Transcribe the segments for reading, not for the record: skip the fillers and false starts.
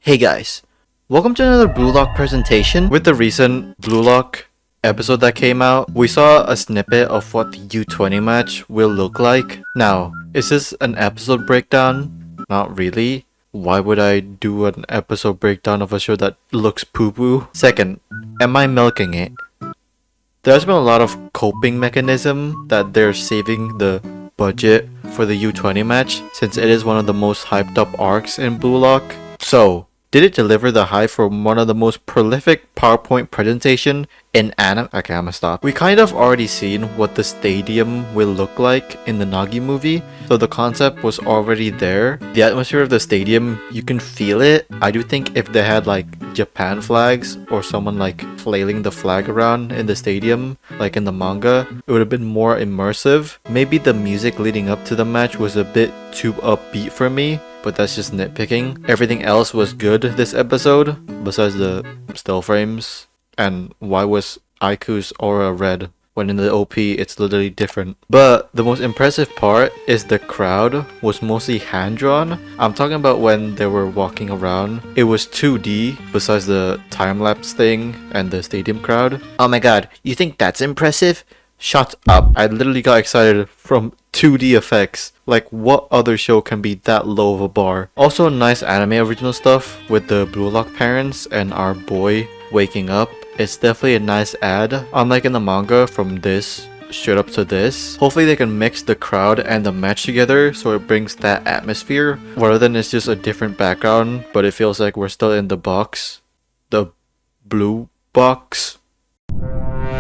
Hey guys, welcome to another Blue Lock presentation. With the recent Blue Lock episode that came out, we saw a snippet of what the U20 match will look like. Now, is this an episode breakdown? Not really. Why would I do an episode breakdown of a show that looks poo-poo? Second, am I milking it? There's been a lot of coping mechanism that they're saving the budget for the U20 match since it is one of the most hyped up arcs in Blue Lock. So, did it deliver the hype for one of the most prolific PowerPoint presentation in anime? Okay, I'ma stop. We kind of already seen what the stadium will look like in the Nagi movie, so the concept was already there. The atmosphere of the stadium, you can feel it. I do think if they had like Japan flags or someone like flailing the flag around in the stadium, like in the manga, it would have been more immersive. Maybe the music leading up to the match was a bit too upbeat for me, but that's just nitpicking. Everything else was good this episode, besides the still frames. And why was Aiku's aura red when in the OP it's literally different? But the most impressive part is the crowd was mostly hand-drawn. I'm talking about when they were walking around. It was 2D besides the time-lapse thing and the stadium crowd. Oh my god, you think that's impressive? Shut up. I literally got excited from 2D effects. Like, what other show can be that low of a bar? Also, nice anime original stuff with the Blue Lock parents and our boy waking up. It's definitely a nice ad. Unlike in the manga, from this straight up to this. Hopefully they can mix the crowd and the match together so it brings that atmosphere rather than it's just a different background, but it feels like we're still in the box. The blue box.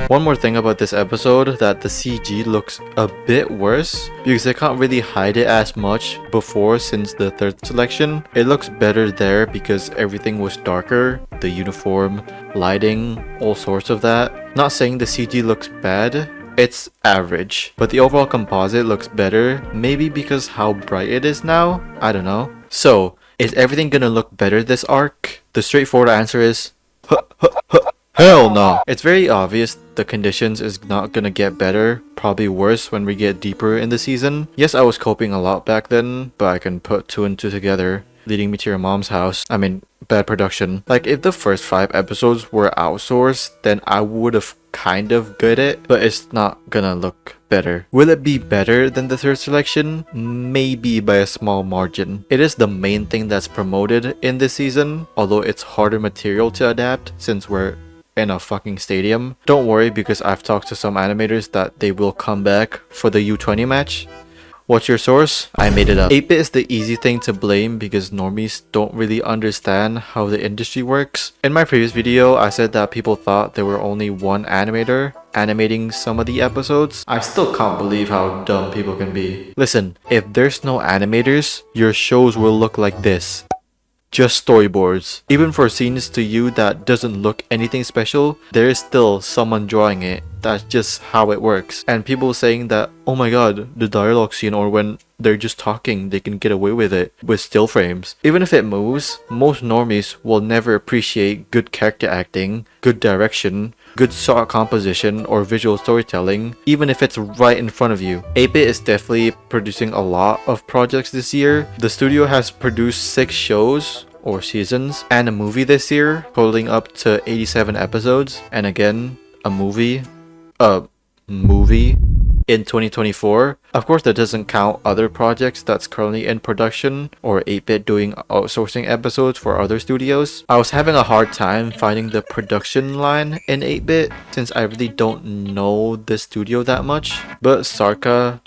One more thing about this episode, that the CG looks a bit worse because they can't really hide it as much before since the third selection. It looks better there because everything was darker, the uniform, lighting, all sorts of that. Not saying the CG looks bad, it's average, but the overall composite looks better, maybe because how bright it is now? I don't know. So, is everything gonna look better this arc? The straightforward answer is hell no! It's very obvious the conditions is not gonna get better, probably worse when we get deeper in the season. Yes, I was coping a lot back then, but I can put two and two together, leading me to your mom's house. I mean, bad production. Like, if the first 5 episodes were outsourced, then I would have kind of got it, but it's not gonna look better. Will it be better than the third selection? Maybe by a small margin. It is the main thing that's promoted in this season, although it's harder material to adapt since we're in a fucking stadium. Don't worry, because I've talked to some animators that they will come back for the U20 match. What's your source? I made it up. 8-bit is the easy thing to blame because normies don't really understand how the industry works. In my previous video, I said that people thought there were only one animator animating some of the episodes. I still can't believe how dumb people can be. Listen, if there's no animators, your shows will look like this. Just storyboards. Even for scenes to you that doesn't look anything special, there is still someone drawing it. That's just how it works. And people saying that, oh my god, the dialogue scene, or when they're just talking, they can get away with it with still frames. Even if it moves, most normies will never appreciate good character acting, good direction, good shot composition, or visual storytelling, even if it's right in front of you. 8-bit is definitely producing a lot of projects this year. The studio has produced 6 shows or seasons and a movie this year, totaling up to 87 episodes, and again, a movie in 2024. Of course, that doesn't count other projects that's currently in production or 8-bit doing outsourcing episodes for other studios. I was having a hard time finding the production line in 8-bit since I really don't know the studio that much, but Sarka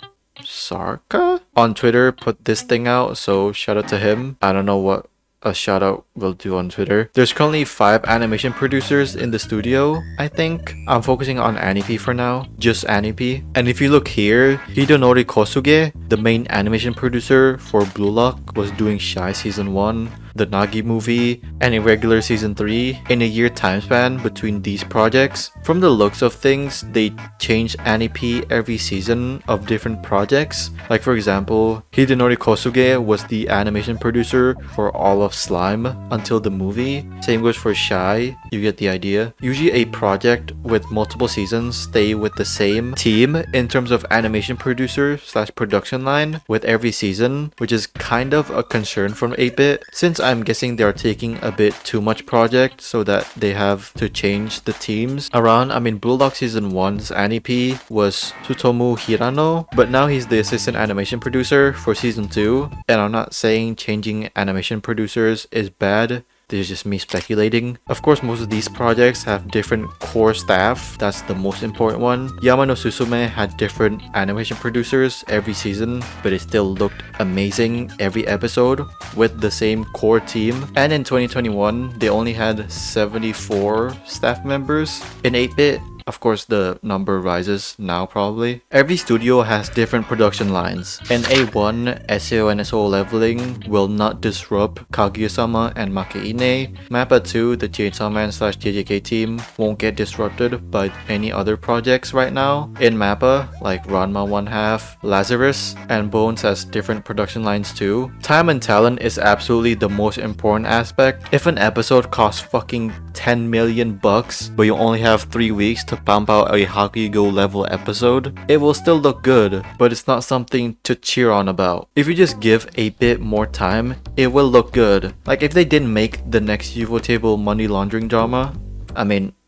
on Twitter put this thing out, so shout out to him. I don't know what a shout out will do on Twitter. There's currently 5 animation producers in the studio, I think. I'm focusing on Anip for now, just Anip. And if you look here, Hidonori Kosuge, the main animation producer for Blue Lock, was doing Shy Season 1, the Nagi movie, and Irregular Season 3 in a year time span between these projects. From the looks of things, they change Anip every season of different projects. Like for example, Hidonori Kosuge was the animation producer for all of Slime until the movie. Same goes for Shy, you get the idea. Usually a project with multiple seasons stay with the same team in terms of animation producer slash production line with every season, which is kind of a concern from 8-bit. Since I'm guessing they are taking a bit too much project so that they have to change the teams around. I mean, Blue Lock Season 1's Annie was Tsutomu Hirano, but now he's the assistant animation producer for Season 2. And I'm not saying changing animation producers is bad. This is just me speculating. Of course, most of these projects have different core staff. That's the most important one. Yamano Susume had different animation producers every season, but it still looked amazing every episode with the same core team. And in 2021, they only had 74 staff members. In 8-bit, of course, the number rises now probably. Every studio has different production lines. In A1, SAO and SO leveling will not disrupt Kaguya-sama and Makeine. Mappa 2, the Chainsaw Man / JJK team, won't get disrupted by any other projects right now. In Mappa, like Ranma 1/2, Lazarus, and Bones has different production lines too. Time and talent is absolutely the most important aspect. If an episode costs fucking 10 million bucks, but you only have 3 weeks to pump out a Hakugo level episode, it will still look good, but it's not something to cheer on about. If you just give a bit more time, it will look good. Like if they didn't make the next Ufotable money laundering drama,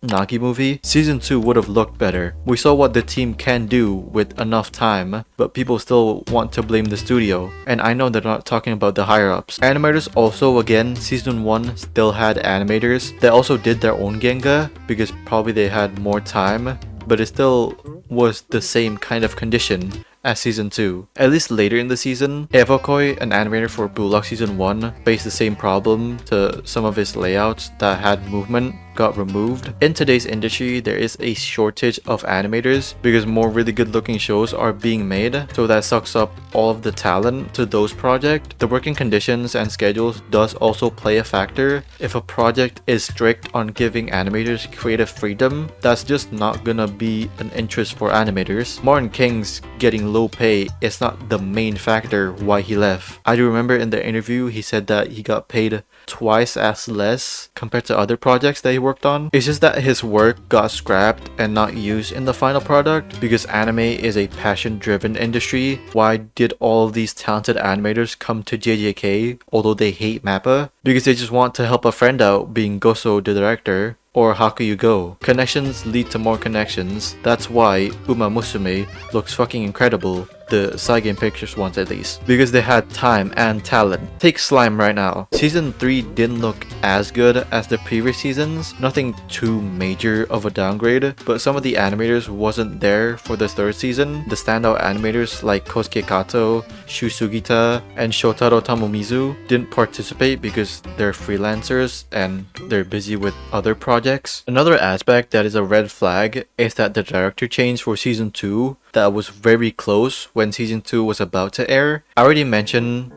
Nagi movie, Season 2 would have looked better. We saw what the team can do with enough time, but people still want to blame the studio. And I know they're not talking about the higher ups. Animators also, again, Season 1 still had animators that also did their own Genga because probably they had more time, but it still was the same kind of condition as Season 2. At least later in the season, Evokoi, an animator for Blue Lock Season 1, faced the same problem to some of his layouts that had movement got removed. In today's industry, there is a shortage of animators because more really good looking shows are being made, so that sucks up all of the talent to those projects. The working conditions and schedules does also play a factor. If a project is strict on giving animators creative freedom, that's just not gonna be an interest for animators. Martin King's getting low pay is not the main factor why he left. I do remember in the interview he said that he got paid twice as less compared to other projects that he worked on. It's just that his work got scrapped and not used in the final product because anime is a passion-driven industry. Why did all of these talented animators come to JJK although they hate Mappa? Because they just want to help a friend out, being Goso the director. Or Hakugo. Connections lead to more connections. That's why Uma Musume looks fucking incredible. The Saigen Pictures ones at least. Because they had time and talent. Take Slime right now. Season 3 didn't look as good as the previous seasons. Nothing too major of a downgrade. But some of the animators wasn't there for the third season. The standout animators like Kosuke Kato, Shu Sugita, and Shotaro Tamumizu didn't participate because they're freelancers and they're busy with other projects. Another aspect that is a red flag is that the director change for Season 2 that was very close when Season 2 was about to air. I already mentioned,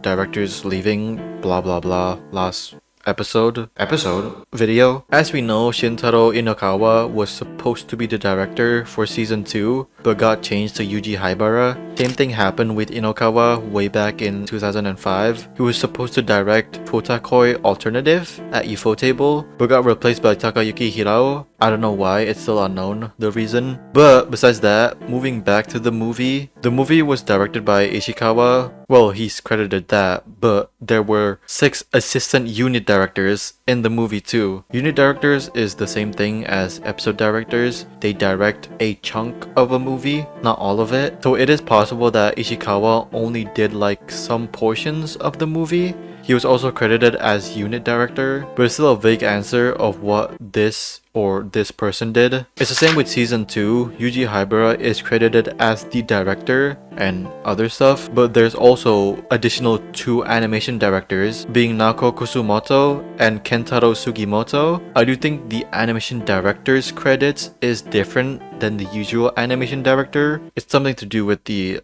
directors leaving, blah blah blah, last episode video. As we know, Shintaro Inokawa was supposed to be the director for Season 2 but got changed to Yuji Haibara. Same thing happened with Inokawa way back in 2005. He was supposed to direct Fotakoi Alternative at Ufotable but got replaced by Takayuki Hirao. I don't know why, it's still unknown the reason. But besides that, moving back to the movie was directed by Ishikawa. Well, he's credited that, but there were 6 assistant unit directors in the movie too. Unit directors is the same thing as episode directors. They direct a chunk of a movie, not all of it. So it is possible that Ishikawa only did like some portions of the movie. He was also credited as unit director, but it's still a vague answer of what this or this person did. It's the same with Season 2. Yuji Haibara is credited as the director and other stuff, but there's also additional 2 animation directors, being Naoko Kusumoto and Kentaro Sugimoto. I do think the animation director's credits is different than the usual animation director. It's something to do with the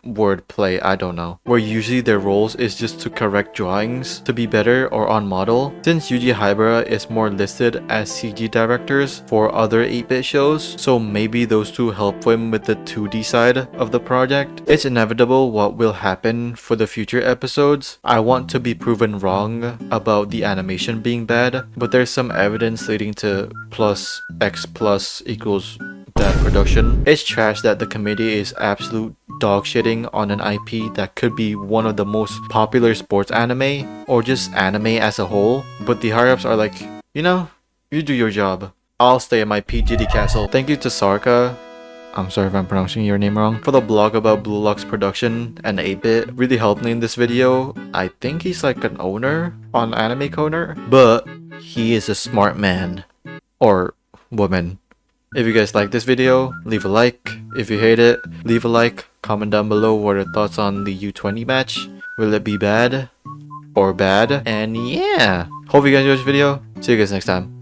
word play, I don't know, where usually their roles is just to correct drawings to be better or on model. Since Yuji Haibara is more listed as CG directors for other 8-bit shows, so maybe those 2 help him with the 2D side of the project. It's inevitable what will happen for the future episodes. I want to be proven wrong about the animation being bad, but there's some evidence leading to +X+ equals bad production. It's trash that the committee is absolute dog shitting on an IP that could be one of the most popular sports anime or just anime as a whole. But the higher ups are like, you know, you do your job. I'll stay at my PGD castle. Thank you to Sarka, I'm sorry if I'm pronouncing your name wrong, for the blog about Blue Lock's production and 8-bit. Really helped me in this video. I think he's like an owner on Anime Corner, but he is a smart man. Or woman. If you guys like this video, leave a like. If you hate it, leave a like. Comment down below what are your thoughts on the U20 match. Will it be bad? Or bad? And yeah, hope you guys enjoyed this video. See you guys next time.